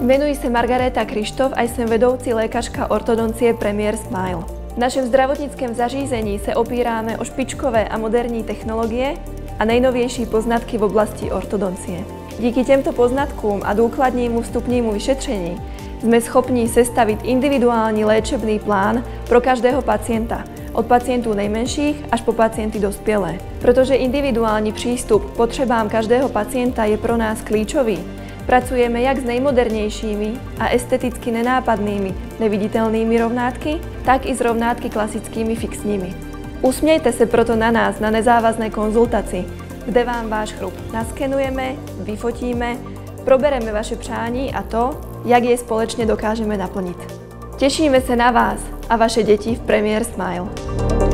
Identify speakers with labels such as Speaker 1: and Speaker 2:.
Speaker 1: Jmenuji se Margareta Krištof a jsem vedoucí lékařka ortodoncie Premier Smile. V našem zdravotnickém zařízení se opíráme o špičkové a moderní technologie a nejnovější poznatky v oblasti ortodoncie. Díky těmto poznatkům a důkladnému vstupnímu vyšetření jsme schopni sestavit individuální léčebný plán pro každého pacienta, od pacientů nejmenších až po pacienty dospělé. Protože individuální přístup k potřebám každého pacienta je pro nás klíčový, pracujeme jak s nejmodernějšími a esteticky nenápadnými neviditelnými rovnátky, tak i s rovnátky klasickými fixními. Usmějte se proto na nás na nezávazné konzultaci, kde vám váš chrup naskenujeme, vyfotíme, probereme vaše přání a to, jak je společně dokážeme naplnit. Těšíme se na vás a vaše děti v Premier Smile.